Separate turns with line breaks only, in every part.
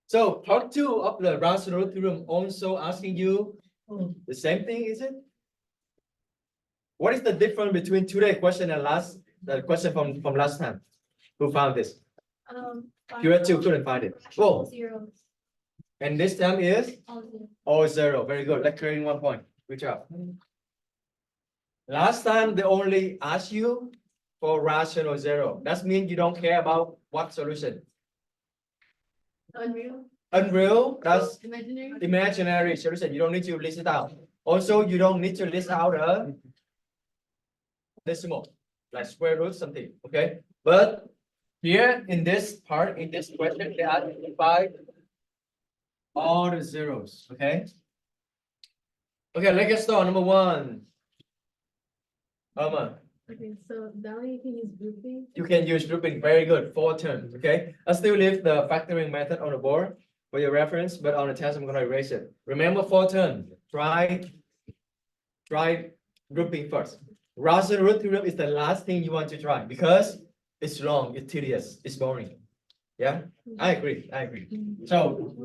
So part 2 of the rational theorem also asking you the same thing, is it? What is the difference between today's question and the question from last time? Who found this? Q2 couldn't find it. Whoa.
Zeros.
And this time is
All zero.
all 0. Very good. Let's clear in 1 point. Good job. Last time they only asked you for rational 0. That means you don't care about what solution.
Unreal.
Unreal, that's
Imaginary.
imaginary solution. You don't need to list it out. Also, you don't need to list out a decimal, like square root something. Okay. But here in this part, in this question, they identify all the zeros. Okay. Okay, let's get started. Number 1.
Okay, so now you can use grouping.
You can use grouping. Very good. 4 terms. Okay. I still leave the factoring method on the board for your reference, but on the test I'm gonna erase it. Remember 4 terms. Try grouping first. Rational root theorem is the last thing you want to try because it's long, it's tedious, it's boring. Yeah, I agree. So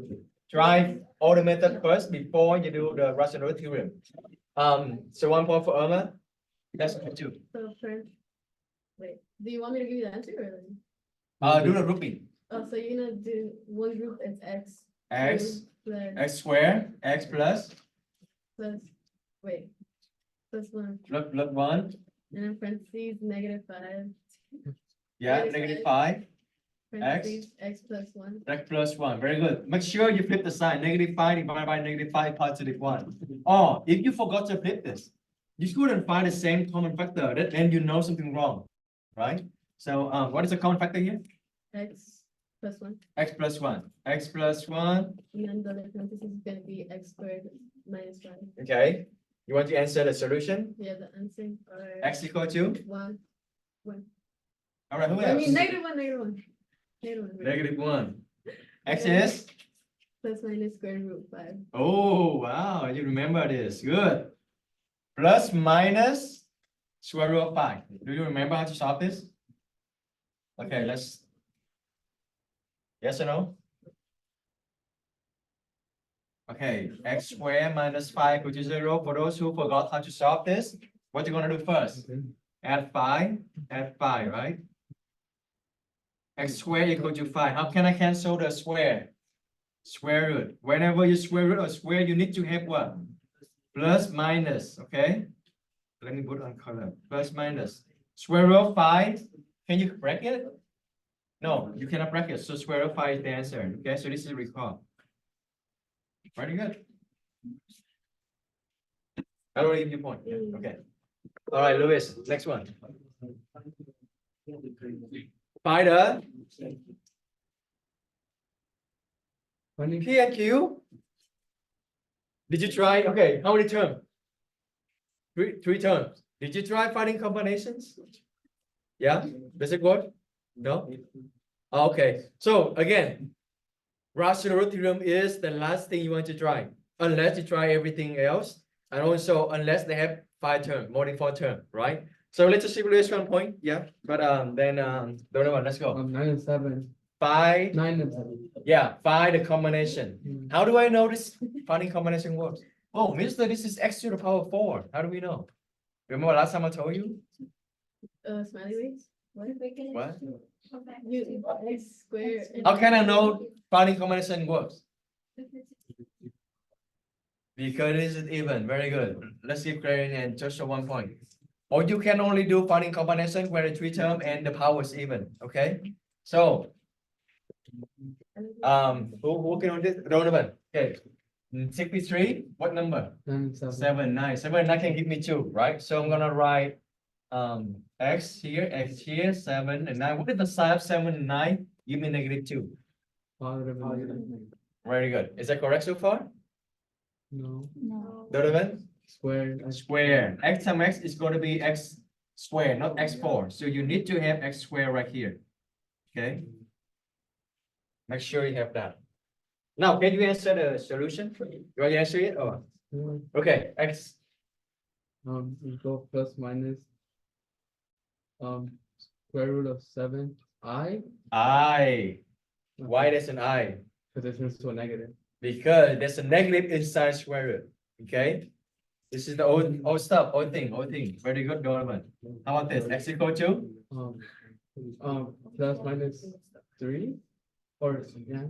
try all the method first before you do the rational root theorem. So 1 point for Irma. That's 2.
So first, wait, do you want me to give you the answer or?
Do the grouping.
Oh, so you're gonna do one group is x.
X,
Plus,
x squared, x plus
wait, plus 1.
plus 1.
And then parentheses, -5.
Yeah, -5.
Parentheses, x plus 1.
X plus 1. Very good. Make sure you flip the sign. -5 divided by -5 positive 1. Or if you forgot to flip this, you couldn't find the same common factor. Then you know something wrong, right? So what is the common factor here?
X plus 1.
X plus 1. X plus 1.
And then the other parentheses is gonna be x squared minus 5.
Okay. You want to answer the solution?
Yeah, the answer. Or
X equal to?
1.
All right, who else?
I mean, -1, -1.
Negative 1. X is?
Plus minus square root 5.
Oh, wow. You remember this. Good. Plus minus square root of 5. Do you remember how to solve this? Okay, let's. Yes or no? Okay, x squared minus 5 equal to 0. For those who forgot how to solve this, what you gonna do first? Add 5, right? X squared equal to 5. How can I cancel the square? Square root. Whenever you square root or square, you need to have what? Plus minus, okay? Let me put on color. Plus minus. Square root of 5. Can you bracket? No, you cannot bracket. So square root of 5 is the answer. Okay, so this is recall. Very good. I already give you point. Yeah, okay. All right, Louis, next one. Find the P and Q. Did you try? Okay, how many terms? Three terms. Did you try finding combinations? Yeah, does it work? No? Okay, so again, rational root theorem is the last thing you want to try, unless you try everything else, and also unless they have 5 terms, more than 4 terms, right? So let's just simulate 1 point, yeah. But then the other one, let's go.
9 and 7.
5.
9 and 7.
Yeah, find the combination. How do I know this finding combination works? Oh, mister, this is x to the power 4. How do we know? Remember last time I told you?
Smiley waves.
What?
You x squared.
How can I know finding combination works? Because it is even. Very good. Let's keep clearing and just show 1 point. Or you can only do finding combination where the 3 term and the power is even. Okay. So who can do this? Donovan. Okay. 63. What number?
9 and 7.
7, 9. 7, 9 can give me 2, right? So I'm gonna write x here, 7 and 9. What is the sign of 7 and 9? Give me -2.
Positive.
Very good. Is that correct so far?
No.
Donovan?
Squared.
Square. X times x is going to be x squared, not x4. So you need to have x squared right here. Okay. Make sure you have that. Now, can you answer the solution? You want to answer it? Or okay, x.
We go plus minus square root of 7 I.
Why there's an I?
Because it turns to a negative.
Because there's a negative inside square root. Okay. This is the old stuff, old thing. Very good, Donovan. How about this? X equal to
Plus minus 3 or yeah.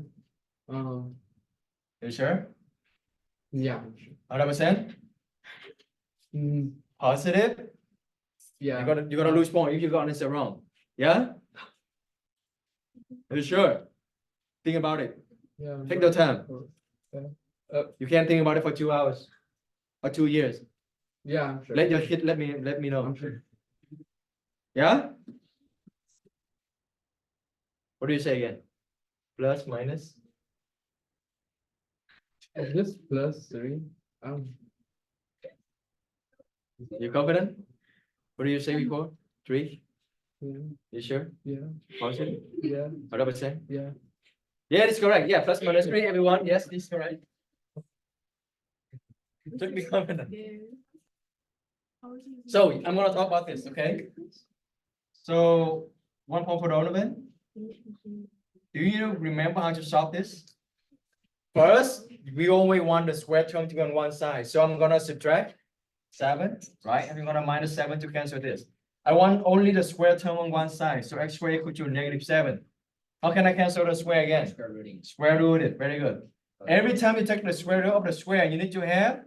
you sure?
Yeah.
100%?
Mm,
Positive?
yeah.
You're gonna lose point if you got this wrong. Yeah? Are you sure? Think about it.
Yeah.
Take the time.
Yeah.
You can't think about it for 2 hours or 2 years.
Yeah, I'm sure.
Let your kid let me know.
I'm sure.
Yeah? What do you say again? Plus, minus?
Is this plus 3?
You confident? What do you say before? 3?
Yeah.
You sure?
Yeah.
Positive?
Yeah.
100%?
Yeah.
Yeah, it's correct. Yeah, plus minus 3, everyone. Yes, this is correct. Should be confident. So I'm gonna talk about this, okay? So 1 point for Donovan. Do you remember how to solve this? First, we only want the square term to be on one side. So I'm gonna subtract 7, right? And we're gonna minus 7 to cancel this. I want only the square term on one side. So x squared equal to negative 7. How can I cancel the square again? Square root it. Very good. Every time you take the square root of the square, you need to have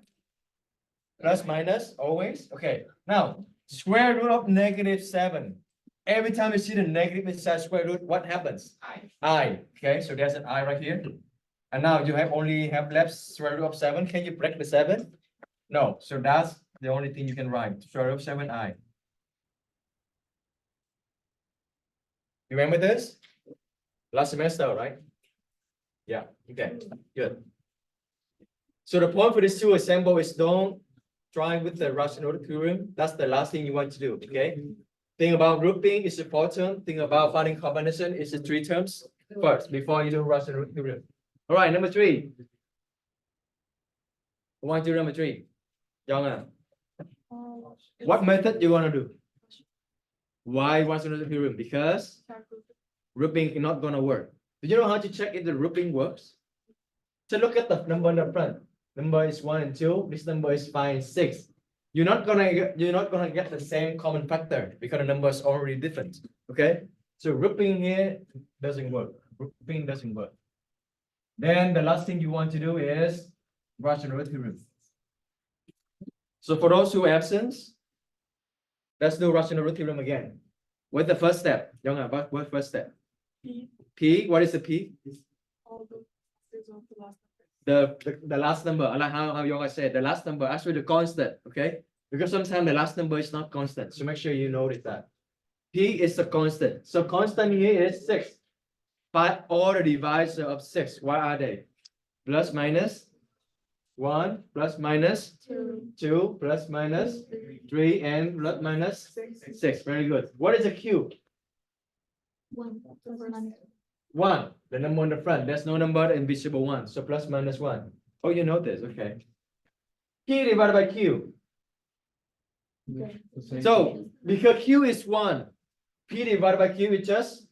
plus minus always. Okay. Now, square root of negative 7. Every time you see the negative inside square root, what happens? I. Okay, so there's an I right here. And now you only have left square root of 7. Can you break the 7? No. So that's the only thing you can write. Square root of 7i. You remember this? Last semester, right? Yeah. Okay. Good. So the point for this two example is don't try with the rational theorem. That's the last thing you want to do. Okay. Think about grouping is important. Think about finding combination is the 3 terms first before you do rational theorem. All right, number 3. Who want to do number 3? Young. What method you want to do? Why rational theorem? Because grouping is not gonna work. Do you know how to check if the grouping works? So look at the number in the front. Number is 1 and 2. This number is 5 and 6. You're not gonna get the same common factor because the number is already different. Okay, so grouping here doesn't work. Grouping doesn't work. Then the last thing you want to do is rational theorem. So for those who absent, let's do rational theorem again. What's the first step? Young, what first step? P. What is the P? The last number. I like how Yoga said the last number actually the constant. Okay, because sometimes the last number is not constant. So make sure you notice that. P is the constant. So constant here is 6. But all the divisor of 6, what are they? Plus minus 1, plus minus 2, plus minus 3, and plus minus 6. Very good. What is a cube? 1. The number on the front. There's no number invisible 1. So plus minus 1. Oh, you know this. Okay. P divided by Q. So because Q is 1, P divided by Q is just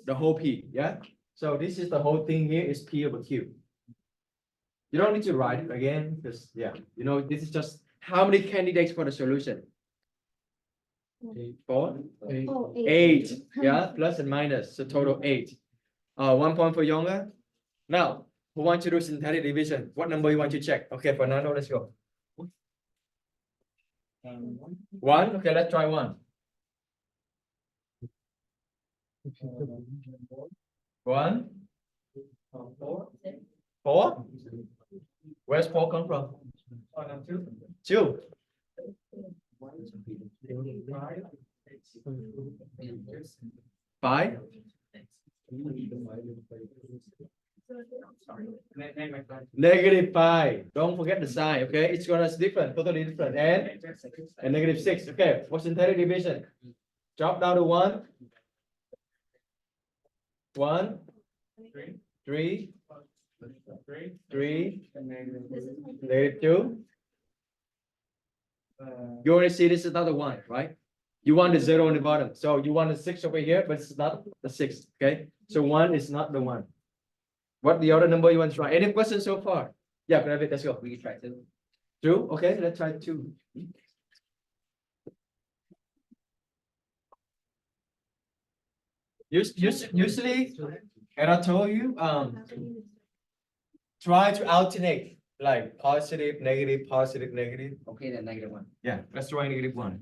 the whole P. Yeah. So this is the whole thing here is P over Q. You don't need to write it again because yeah, you know, this is just how many candidates for the solution? 4, 8. Yeah, plus and minus. So total 8. 1 point for Younger. Now, who wants to do synthetic division? What number you want to check? Okay, Fernando, let's go. 1. Okay, let's try 1. 1. 4. Where's 4 come from? 2. 5. Negative 5. Don't forget the sign. Okay, it's gonna be different, totally different. And negative 6. Okay, for synthetic division, drop down to 1. 1, 3, 3, negative 2. You already see this is not the 1, right? You want the 0 on the bottom. So you want the 6 over here, but it's not the 6. Okay. So 1 is not the 1. What the other number you want to try? Any questions so far? Yeah, grab it. Let's go.
We can try to.
Two. Okay, let's try two. Usually, and I told you, try to alternate like positive, negative, positive, negative.
Okay, then -1.
Yeah, let's try -1.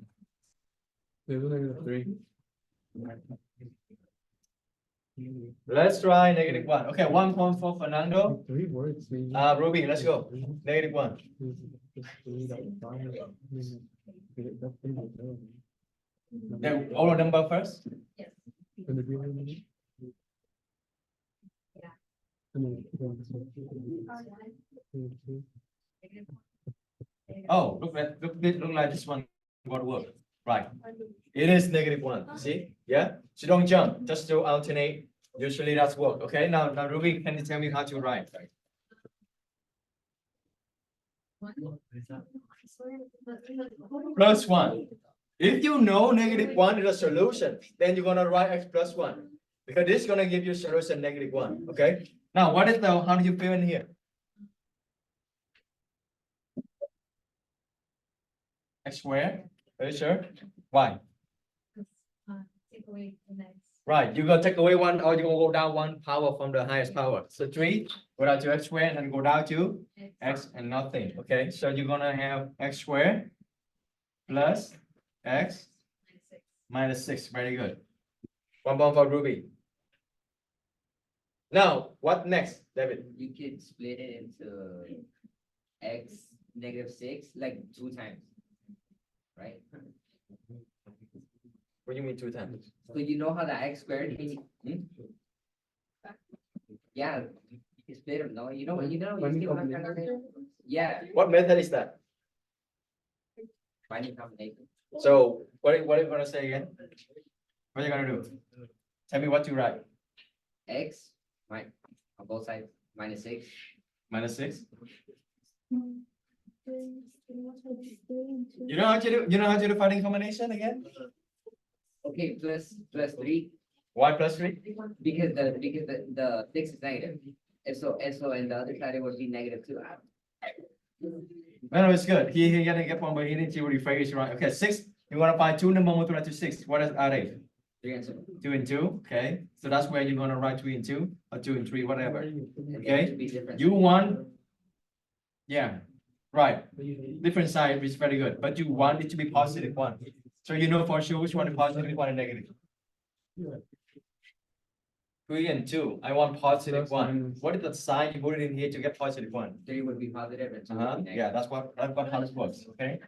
There's -3.
Let's try -1. Okay, 1 point for Fernando.
3 words. maybe.
Ruby, let's go. -1. Then all the number first.
Yes.
Oh, look like this one got work. Right. It is -1. See? Yeah. So don't jump. Just to alternate. Usually that's work. Okay. Now Ruby, can you tell me how to write? +1. If you know -1 is a solution, then you're gonna write x +1 because this is gonna give you solution -1. Okay. Now what is the how do you fill in here? X squared. Are you sure? Why?
Take away the next.
Right, you're gonna take away one or you're gonna go down one power from the highest power. So 3, go down to x squared and go down to x and nothing. Okay, so you're gonna have x squared plus x -6. Very good. 1 point for Ruby. Now, what next, David?
You could split it into x -6 like 2 times. Right?
What do you mean 2 times?
So you know how the x squared can yeah, you can split them, no? You know you see what I'm trying to say? Yeah,
What method is that?
finding combination.
So what are you gonna say again? What are you gonna do? Tell me what to write.
X right on both sides -6.
-6.
You
You know how to do? You know how to do finding combination again?
Okay, plus 3
Y plus 3.
because the 6 is negative. And the other side it would be -2.
No, it's good. He gonna get one, but he needs to rephrase right. Okay, 6. You wanna find 2 number multiplied to 6. What are they?
3 and 2.
2 and 2. Okay, so that's where you're gonna write 3 and 2 or 2 and 3, whatever. Okay.
It should be different.
You want, yeah, right. Different side is very good, but you want it to be +1. So you know for sure which one is positive, which one is negative. 3 and 2. I want +1.
minus.
What is the sign you put it in here to get +1?
3 would be positive and 2 would be negative.
Yeah, that's what how this works. Okay.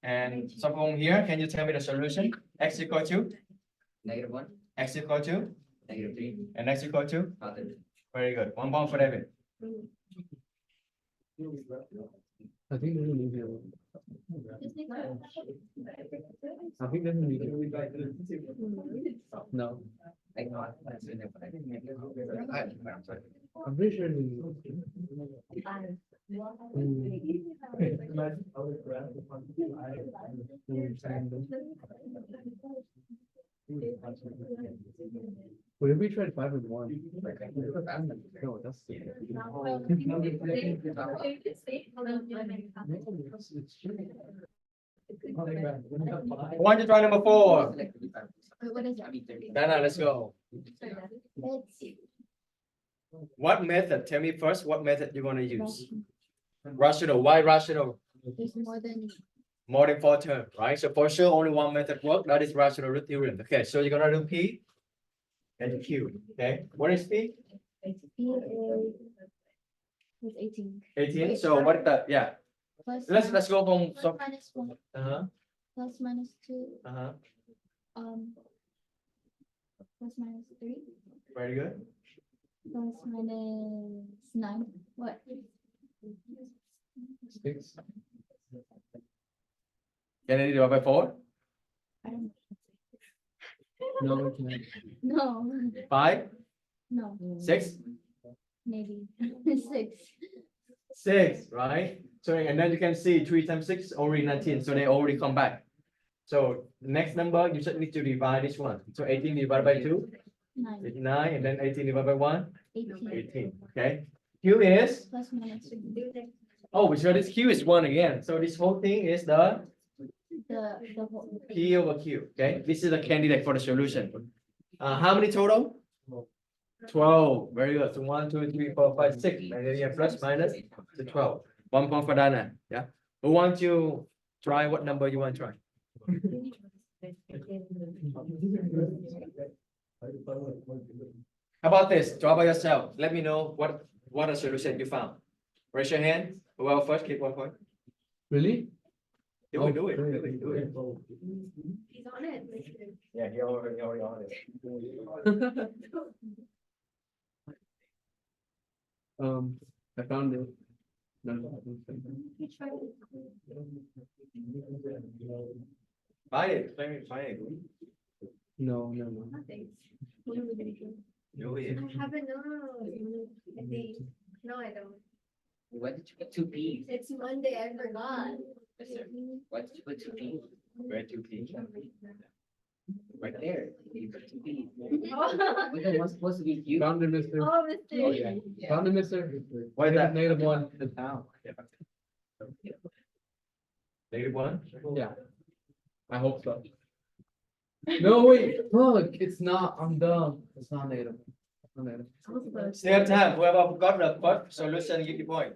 And so from here, can you tell me the solution? X equal to
-1,
x equal to
-3,
and x equal to.
positive.
Very good. 1 point for David.
I think there's a medium. I think there's a medium. No,
Like, no, that's in there, but I didn't make it. I'm sorry.
I'm pretty sure. What if we tried 5 and 1? No, that's. It's true.
Who want to try number 4?
What is that?
Dana, let's go. What method? Tell me first what method you're gonna use. Rational. Why rational?
There's more than.
More than 4 terms, right? So for sure only one method work. That is rational root theorem. Okay, so you're gonna do P and Q. Okay, what is P?
Is 18.
18. So what is that? Yeah.
Plus
Let's go from
plus minus 1,
uh-huh.
plus minus 2,
Uh-huh.
plus minus 3,
Very good.
plus minus 9. What?
6.
Can I divide by 4?
I don't
No, we can't.
know.
5?
No,
6?
maybe 6.
6, right? So and then you can see 3 times 6 already 19. So they already come back. So next number you just need to divide this one. So 18 divided by 2.
9,
89, and then 18 divided by 1,
18,
18. Okay. Q is,
plus minus
oh, so this Q is 1 again. So this whole thing is the
the whole.
P over Q. Okay. This is the candidate for the solution. How many total? 12. Very good. So 1, 2, 3, 4, 5, 6. And then you have plus minus to 12. 1 point for Dana. Yeah. Who wants to try what number you want to try? How about this? Draw by yourself. Let me know what a solution you found. Raise your hand. Well, first keep 1 point.
Really?
Do it, do it, do it, do it.
He's on it.
Yeah, he already on it.
I found it.
Find it. Find it.
No.
Nothing. What are we gonna do?
Do it.
I haven't, no. I think, no, I don't.
What did you put two P's?
It's Monday, I forgot.
What did you put two P's?
Where to P?
Right there. You put two P's.
Oh,
But then what's supposed to be Q?
Found it, mister.
mistake.
yeah.
Yeah.
Found it, mister.
What is that?
-1.
-1?
Yeah. I hope so. No, wait, look, it's not, I'm dumb. It's not negative. It's not negative.
Still have time. Whoever got the first solution, give the point.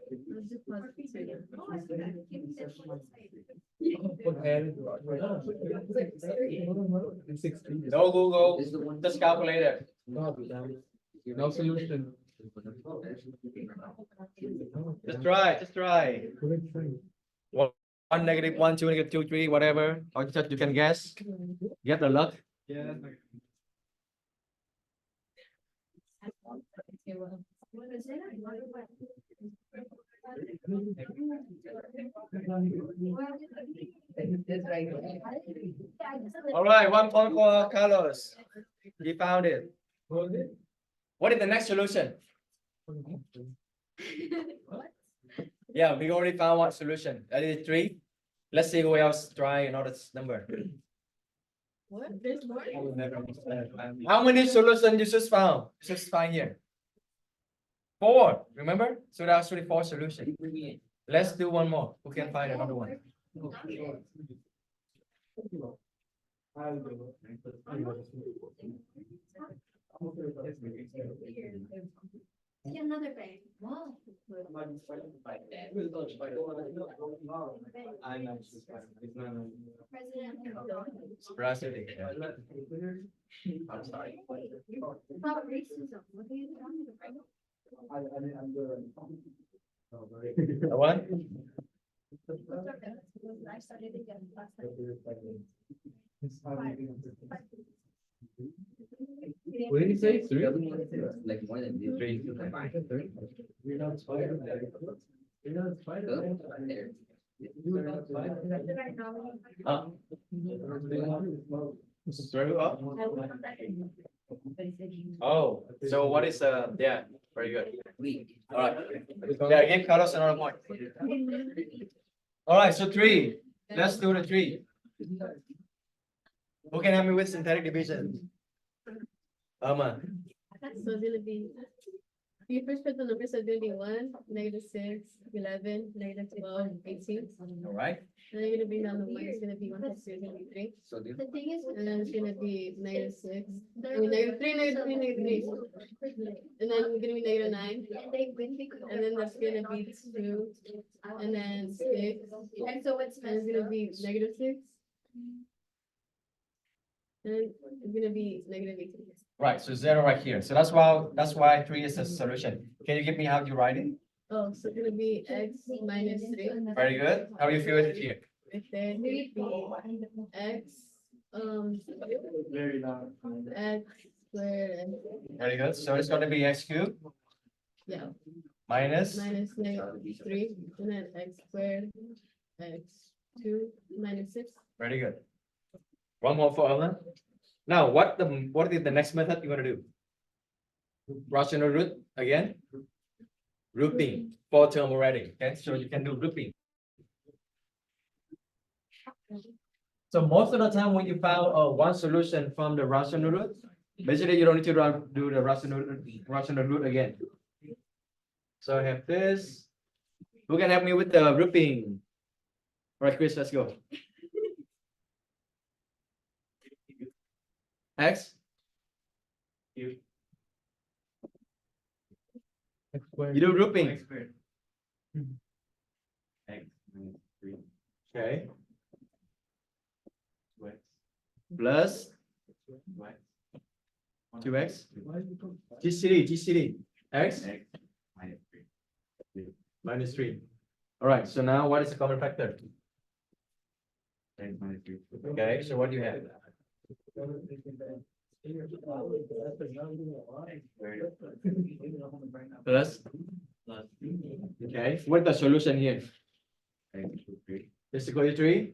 It's 16.
No Google,
This is the one.
just calculator.
No solution.
Just try, just try. One negative 1, 2 negative 2, 3, whatever. Or just you can guess. Get the luck. Yeah. All right, 1 point for Carlos. He found it. What is the next solution? Yeah, we already found one solution. That is 3. Let's see who else try another number.
What? There's more?
How many solutions you just found? Just find here. 4, remember? So that's actually 4 solutions. Let's do one more. Who can find another one?
See another thing. Wow. President.
I'm sorry.
About racism. What are you talking about?
The one?
I started again last night.
What did he say? 3?
Like more than this.
3.
Combined.
Throw up. Oh, so what is yeah, very good.
Weak.
All right. Yeah, give Carlos another point. All right, so 3. Let's do the 3. Who can help me with synthetic division?
So it's gonna be, you first put the numbers, so it's gonna be 1, -6, 11, -12, 18.
All right.
And then you're gonna bring down the 1, it's gonna be 1 plus 2 is gonna be 3.
So the
The thing is, and then it's gonna be -6, I mean -3, -3. And then it's gonna be -9. And then that's gonna be 2, and then 6. And so it's gonna be -6. And then it's gonna be -18.
Right, so 0 right here. So that's why 3 is a solution. Can you give me how you write it?
Oh, so it's gonna be x minus 3.
Very good. How do you feel it here?
Right there, it's gonna be x, x squared, and,
Very good. So it's going to be x cubed
yeah,
minus.
minus -3, and then x squared, x2 minus 6.
Very good. One more for Ellen. Now, what is the next method you're going to do? Rational root again. Grouping. 4 term already. Okay, so you can do grouping. So most of the time when you found one solution from the rational root, Basically, you don't need to do the rational root again. So I have this. Who can help me with the grouping? All right, Chris, let's go. X.
X squared.
You do grouping.
X squared. X minus 3.
Okay.
2x.
Plus
2x.
2x. GCD. X
X minus 3.
minus 3. All right, so now what is the common factor?
X minus 3.
Okay, so what do you have? Plus.
Plus
Okay, what's the solution here?
x equals 3.
Is equal to 3.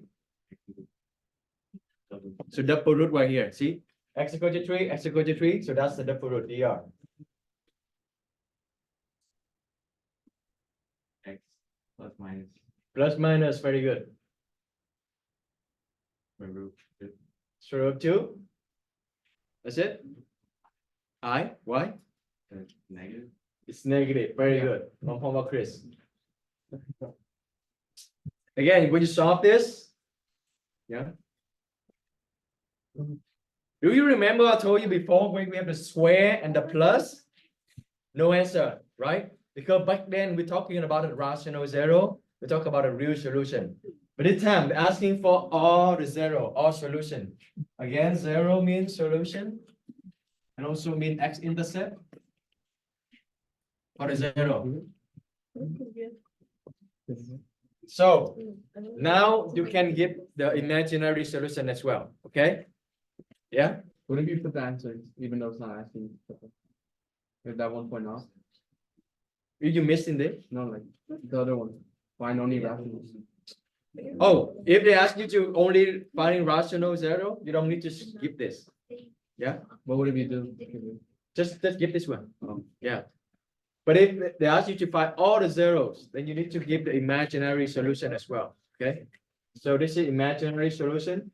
Double
So double root right here. See? X equal to 3, x equal to 3. So that's the double root dr.
x plus minus
Plus minus, very good.
square root
So root 2. That's it. I, why?
negative.
It's negative. Very good. One point about Chris. Again, when you solve this, yeah. Do you remember I told you before when we have the square and the plus? No answer, right? Because back then we're talking about a rational zero. We talk about a real solution. But this time they're asking for all the zero, all solution. Again, zero means solution and also mean x-intercept. Or the zero. So now you can give the imaginary solution as well. Okay? Yeah?
What if you put the answers, even though it's not asking? If that 1 point off?
You missed in there?
No, like the other one. Why no need rationals?
Oh, if they ask you to only find rational zero, you don't need to skip this. Yeah?
What would it be do?
Just give this one. Yeah. But if they ask you to find all the zeros, then you need to give the imaginary solution as well. Okay? So this is imaginary solution.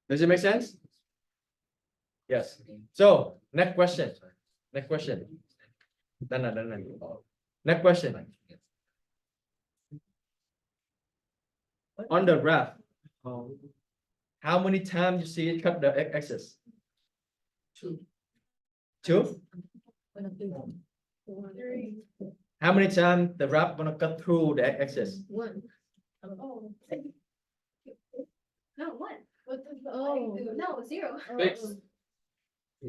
Does it make sense? Yes. So next question. Next question. Done. Next question. On the graph, how many times you see it cut the x-axis? 2. 2? How many times the graph gonna cut through the x-axis?
1.
Oh. No, one.
Oh.
No, 0.
Six.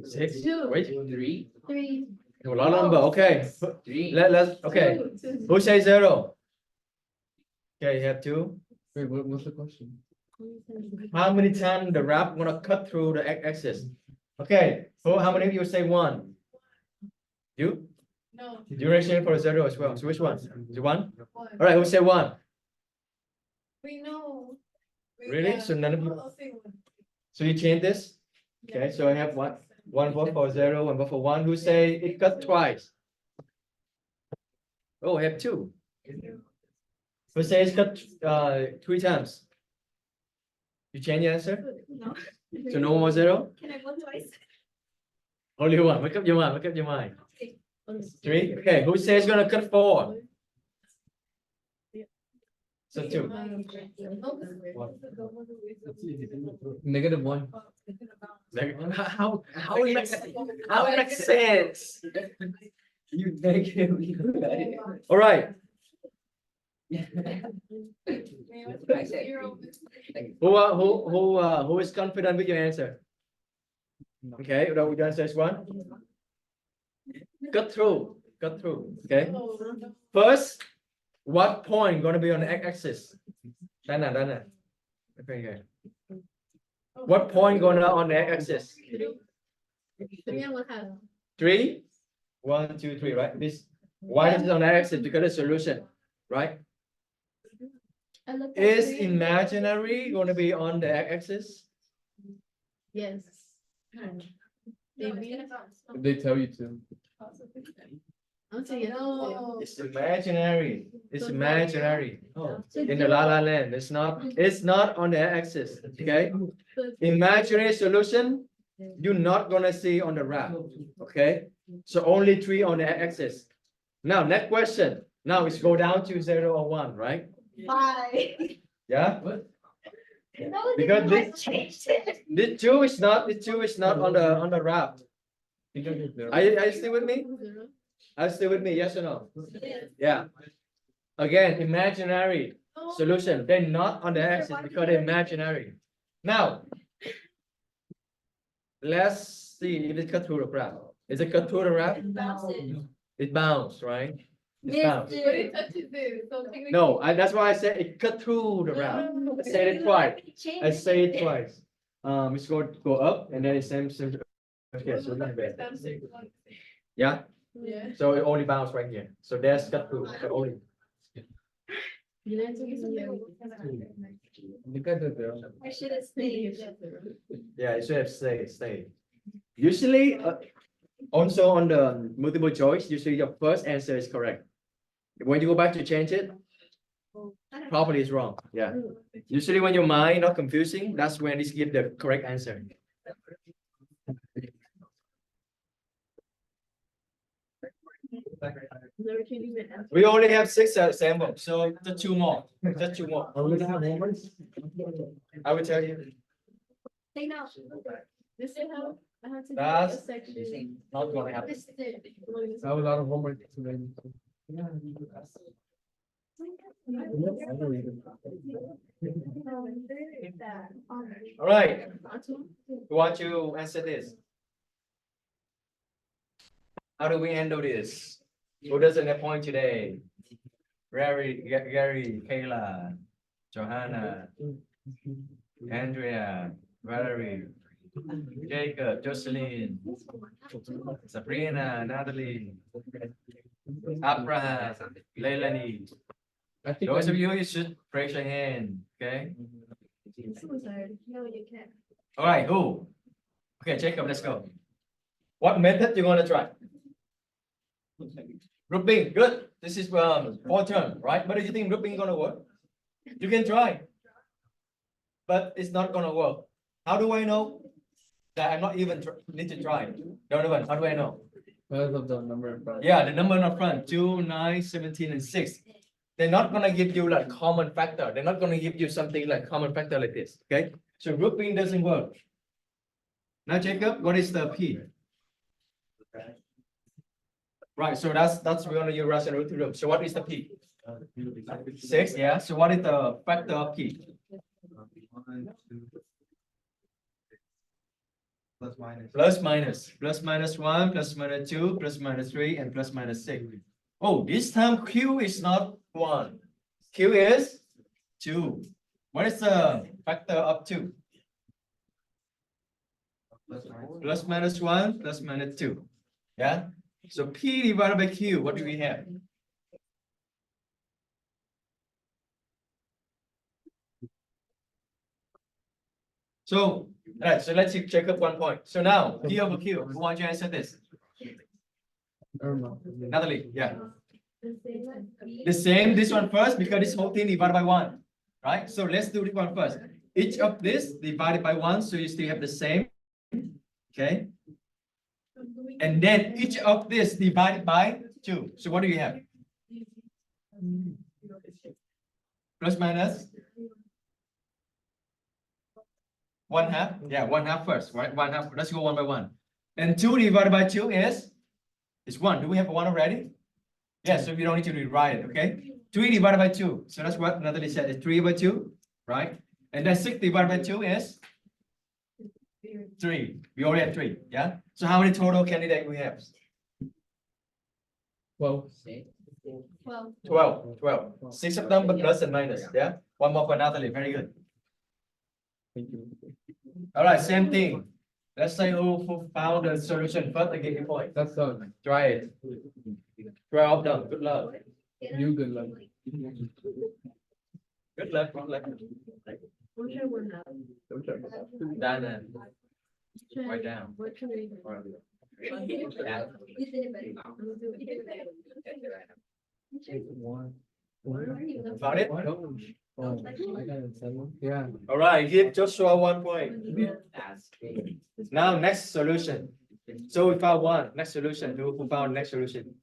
6.
2.
Wait.
3.
3.
A lot number. Okay.
3.
Let's okay.
2.
Who says 0? Okay, you have 2.
Wait, what's the question?
How many times the graph gonna cut through the x-axis? Okay. How many of you say 1? You?
No.
You raise for 0 as well. So which one? Is it 1?
One.
All right. Who say 1?
We know.
Really? So none of you.
I'll say one.
So you change this? Okay. So I have one vote for 0, one vote for 1. Who say it cut twice? Oh, I have 2. Who says it's cut 3 times? You change the answer?
No.
So no more 0?
Can I go twice?
Only 1. Make up your mind. Make up your mind.
Okay.
3? Okay. Who says it's gonna cut 4? So 2.
-1.
How it makes sense? You negative. All right.
I said 3.
Who is confident with your answer? Okay, we can answer is 1. Cut through. Okay. First, what point gonna be on the x-axis? Dana. Okay. What point gonna on the x-axis?
3 and 1/2.
3. 1, 2, 3. Right. This. Why is it on the x-axis? Because the solution. Right. Is imaginary gonna be on the x-axis?
Yes. Maybe.
If they tell you to.
I'm saying
No.
It's imaginary. It's
So it's not
imaginary.
Oh.
In the la la land, it's not on the axis, okay? Imaginary solution, you're not gonna see on the graph, okay? So only three on the axis. Now, next question. Now it's go down to 0 or 1, right?
Bye.
Yeah?
No,
Because
I
this-
changed it.
The two is not on the graph. Are you still with me?
zero.
Are you still with me? Yes or no?
Yes.
Yeah. Again, imaginary solution. They're not on the axis because they're imaginary. Now, let's see if it cut through the graph. Is it cut through the graph?
Bounce it.
It bounced, right? It's bounced.
Missed
But it
it.
touches it, so technically.
No, that's why I said it cut through the graph. I said it twice. I say it twice. It's going to go up and then it's same. Okay, so not bad. Yeah,
Yeah.
so it only bounced right here. So there's cut through. So only.
The answer is yeah.
Look at the zero.
I should have stayed.
Yeah, it should have stay. Usually, also on the multiple choice, usually your first answer is correct. When you go back to change it, probably is wrong. Yeah. Usually when your mind not confusing, that's when it give the correct answer.
Never changing the answer.
We only have 6 samples, so the 2 more. Just 2 more.
Are we gonna have homework?
I will tell you.
Say no.
This is how I have to do a
That's-
section.
Not gonna happen.
Missed it.
I have a lot of homework today.
All right. Who want to answer this? How do we handle this? Who doesn't have point today? Gary, Kayla, Johanna, Andrea, Valerie, Jacob, Jocelyn, Sabrina, Natalie, Abraham, Leilani.
I think
Those of you should raise your hand, okay?
No, you can't.
All right, who? Okay, Jacob, let's go. What method you gonna try? Grouping, good. This is four term, right? But do you think grouping gonna work? You can try, but it's not gonna work. How do I know that I'm not even need to try? Donovan, how do I know?
because of the number in front.
Yeah, the number in front, 2, 9, 17, and 6. They're not gonna give you like common factor. They're not gonna give you something like common factor like this, okay? So grouping doesn't work. Now, Jacob, what is the P? Right, so that's we're gonna use rational root theorem. So what is the P? 6, yeah. So what is the factor of P?
Plus minus.
Plus minus 1, plus minus 2, plus minus 3, and plus minus 6. Oh, this time Q is not 1. Q is 2. What is the factor of 2? Plus minus 1, plus minus 2. Yeah. So P divided by Q, what do we have? So, right, so let's check up one point. So now, P over Q, who wants to answer this?
Irma.
Natalie, yeah. The same, this one first, because this whole thing divided by 1, right? So let's do this one first. Each of this divided by 1, so you still have the same, okay? And then each of this divided by 2. So what do you have? Plus minus? 1/2? Yeah, 1/2 first, right? 1/2, let's go 1 by 1. And 2 divided by 2 is 1. Do we have a 1 already? Yeah, so we don't need to rewrite it, okay? 3 divided by 2. So that's what Natalie said, is 3 by 2, right? And then 6 divided by 2 is 3. We already have 3, yeah? So how many total candidates we have?
Well,
12. 6 of them, but plus and minus, yeah? One more for Natalie, very good.
thank you.
All right, same thing. Let's say who found the solution first, I give you point.
That's done.
Try it. 12 done, good luck.
You good luck.
Good luck, good luck.
What's your one now?
Done, write down.
What should we do?
You did it better.
Found it?
Oh, I got it, 7. Yeah.
All right, give Joshua 1 point.
That's great.
Now next solution. So we found one. Next solution. Who found next solution?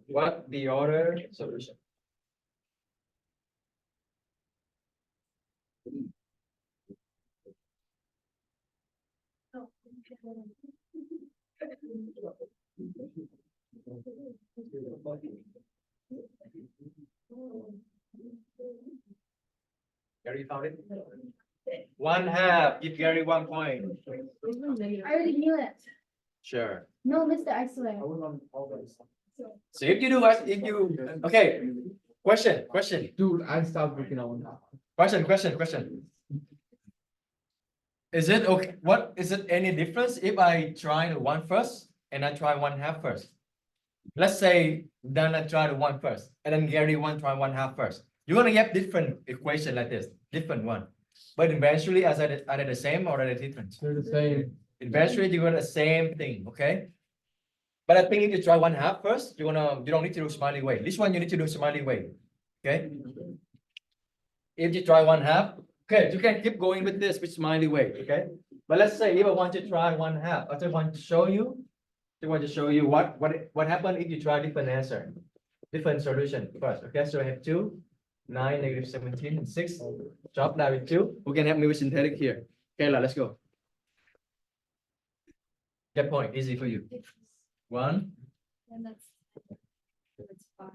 What the other solution? Gary found it. 1/2. Give Gary 1 point.
I already knew it.
Sure.
No, Mr. I swear.
So if you okay. Question.
Dude, I stopped working on
Question. Is it okay? What is it any difference if I try the 1 first and I try 1/2 first? Let's say then I try the 1 first and then Gary try 1/2 first. You're gonna get different equation like this, different one. But eventually, are they the same or are they different?
They're the same.
Eventually, you're gonna the same thing, okay? But I think if you try 1/2 first, you don't need to do smiley way. This one you need to do smiley way, okay? If you try 1/2, okay, you can keep going with this with smiley way, okay? But let's say if I want to try 1/2, I just want to show you what happened if you try different answer, different solution first. Okay, so I have 2, 9, -17, and 6. Drop down with 2. Who can help me with synthetic here? Okay, let's go. Get point, easy for you. 1,
And that's 5.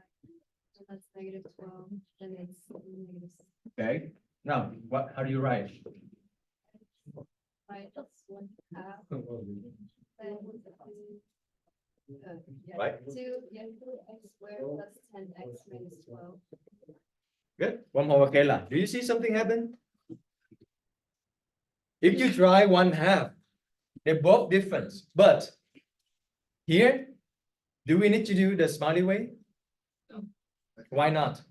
And that's -12. And it's -6.
okay. Now, how do you write?
Right, that's 1/2.
Right.
2, yeah, 2x squared plus 10x minus 12.
Good. One more, Kayla. Do you see something happen? If you try 1/2, they're both different. But here, do we need to do the smiley way? Why not?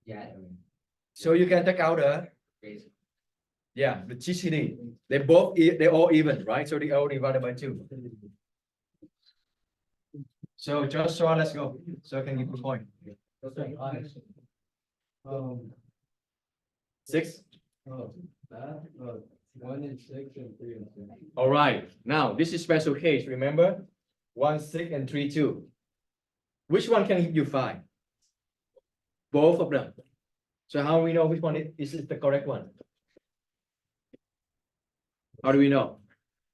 Yeah.
So you can take out the GCD. They're all even, right? So they all divided by 2. So Joshua, let's go. So I can give you a point. 6.
1 and 6 and 3 and 6.
All right. Now this is special case. Remember, 1, 6, and 3, 2. Which one can give you 5? Both of them. So how do we know which one is the correct one? How do we know?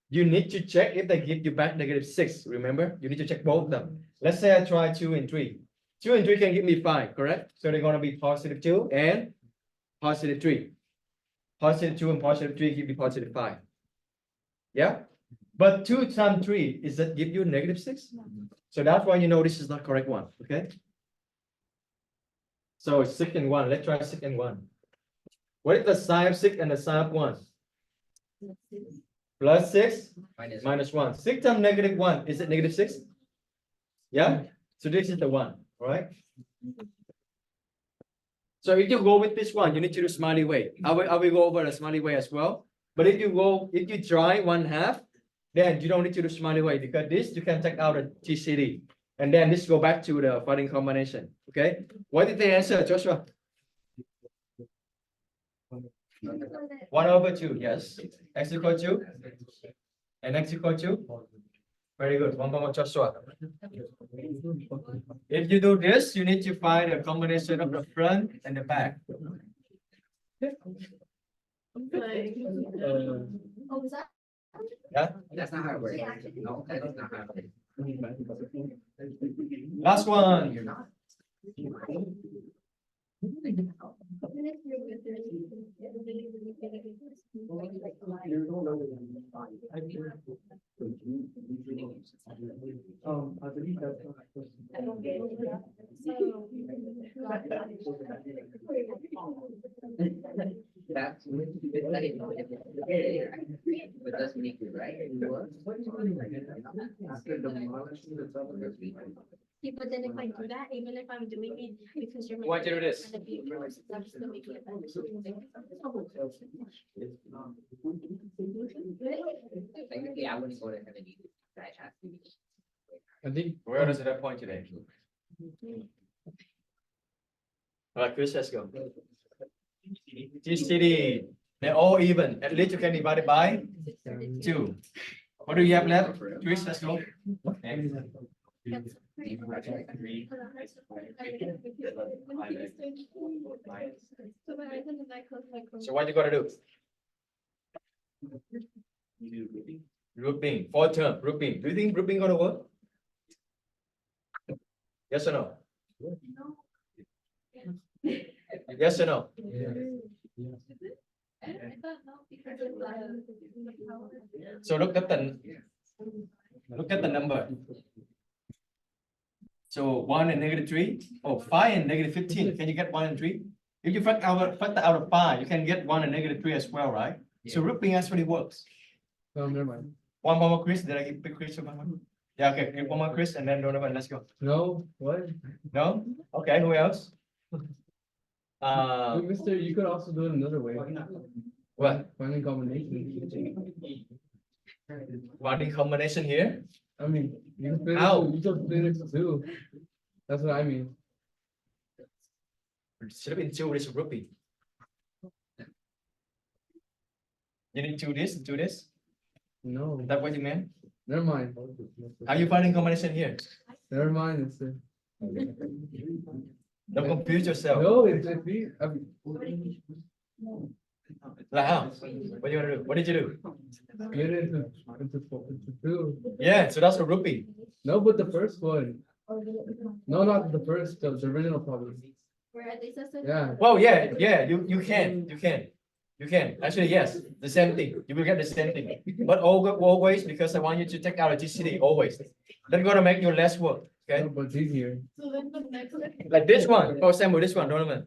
You need to check if they give you back -6. Remember, you need to check both of them. Let's say I try 2 and 3. 2 and 3 can give me 5, correct? So they're gonna be +2 and +3. +2 and +3 give you +5. Yeah, but 2 times 3 is that give you -6? So that's why you know this is not correct one. Okay. So 6 and 1. Let's try 6 and 1. What is the sine of 6 and the sine of 1? +6 minus 1. 6 times -1. Is it -6? Yeah. So this is the one, all right? So if you go with this one, you need to do smiley way. I will go over the smiley way as well. But if you try 1/2, then you don't need to do smiley way because this you can take out a GCD. And then this go back to the finding combination. Okay. What did they answer, Joshua? 1/2. Yes. X equal 2. And X equal 2. Very good. One more, Joshua. If you do this, you need to find a combination of the front and the back.
Oh, was that?
Yeah.
That's not how it works. No, that is not how it works.
Last one.
I believe that's not
That's. But that's make it right.
after demolishing the subdivision.
Yeah, but then if I do that, even if I'm doing it because you're.
Why do you do this?
Gonna be worse, I'm still making it better.
Technically, I wouldn't go to heaven either. I have to.
I think.
Where does that point today? All right, Chris, let's go. GCD, they're all even. At least you can divide it by 2. What do you have left? Chris, let's go. So what you gotta do? Grouping, 4 term, grouping. Do you think grouping gonna work? Yes or no? Yes or no? So look at the number. So 1 and -3, oh 5 and -15. Can you get 1 and 3? If you factor out of 5, you can get 1 and -3 as well, right? So grouping actually works.
Oh, never mind.
One more, Chris. Did I give Chris one more? Yeah, okay. Give one more, Chris, and then Donovan. Let's go.
No, what?
No? Okay. Who else?
Wait, Mister, you could also do it another way.
What?
Finding combination.
One combination here.
I mean, you split it,
How?
you just split it to 2. That's what I mean.
Should have been 2 with grouping. You need 2 this, 2 this.
No,
Is that what you meant?
never mind.
Are you finding combination here?
Never mind. It's
Don't confuse yourself.
no, it's I mean,
Like how? What do you want to do? What did you do?
split it into 2.
Yeah, so that's a grouping.
No, but the first one. No, not the first, the original problem. Yeah.
Well, yeah, you can. Actually, yes, the same thing. You will get the same thing. But always, because I want you to take out a GCD, always. That's gonna make you less work, okay?
No, but it's easier.
So then the next one.
Like this one, for example, this one, Donovan.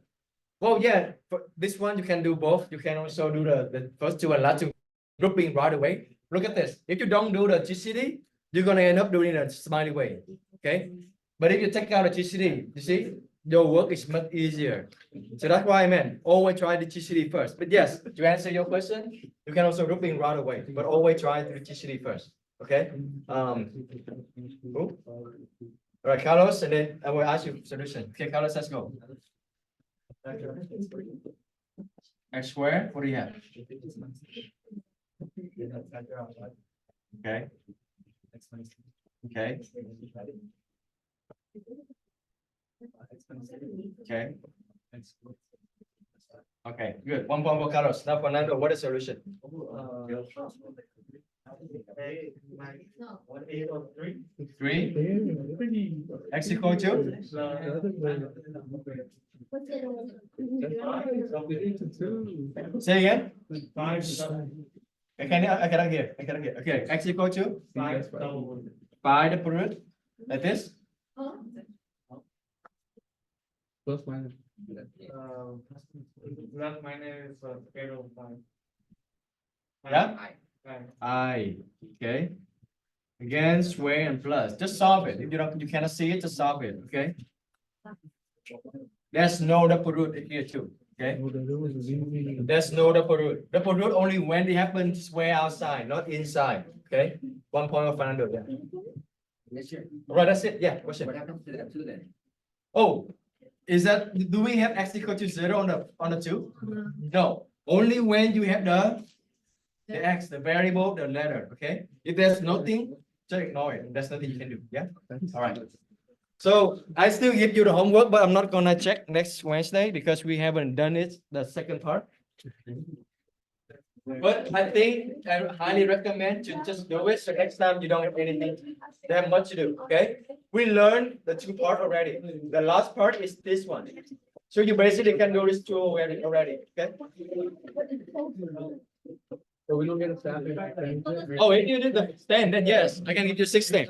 Well, yeah, for this one, you can do both. You can also do the first 2 and last 2 grouping right away. Look at this. If you don't do the GCD, you're gonna end up doing it a smiley way, okay? But if you take out a GCD, you see, your work is much easier. So that's why I meant always try the GCD first. But yes, to answer your question, you can also grouping right away, but always try the GCD first. Okay? Who? All right, Carlos, and then I will ask you solution. Okay, Carlos, let's go. X squared, what do you have? Okay. Okay. Okay. Okay, good. 1 point for Carlos. Now Fernando, what is the solution? 3. X equal to? Say again. I cannot hear. Okay, X equal to? 5 the root. Like this?
Plus minus.
Plus minus square root of 5.
Yeah? I. Okay. Again, square and plus. Just solve it. If you cannot see it, just solve it. Okay. There's no double root here too. Okay. There's no double root. Double root only when it happens square outside, not inside. Okay. 1 point of Fernando. Yeah.
Yes, sir.
All right, that's it. Yeah. Question.
What happens to that 2 then?
Oh, is that, do we have x equal to 0 on the 2? No. Only when you have the x, the variable, the letter. Okay. If there's nothing, just ignore it. There's nothing you can do. Yeah. All right. So I still give you the homework, but I'm not gonna check next Wednesday because we haven't done it, the second part. But I think I highly recommend to just do it, so next time you don't have anything that much to do, okay? We learned the two part already. The last part is this one. So you basically can do this two already, okay?
So we don't get a staff.
Oh, if you did the 10, then yes, I can give you 16.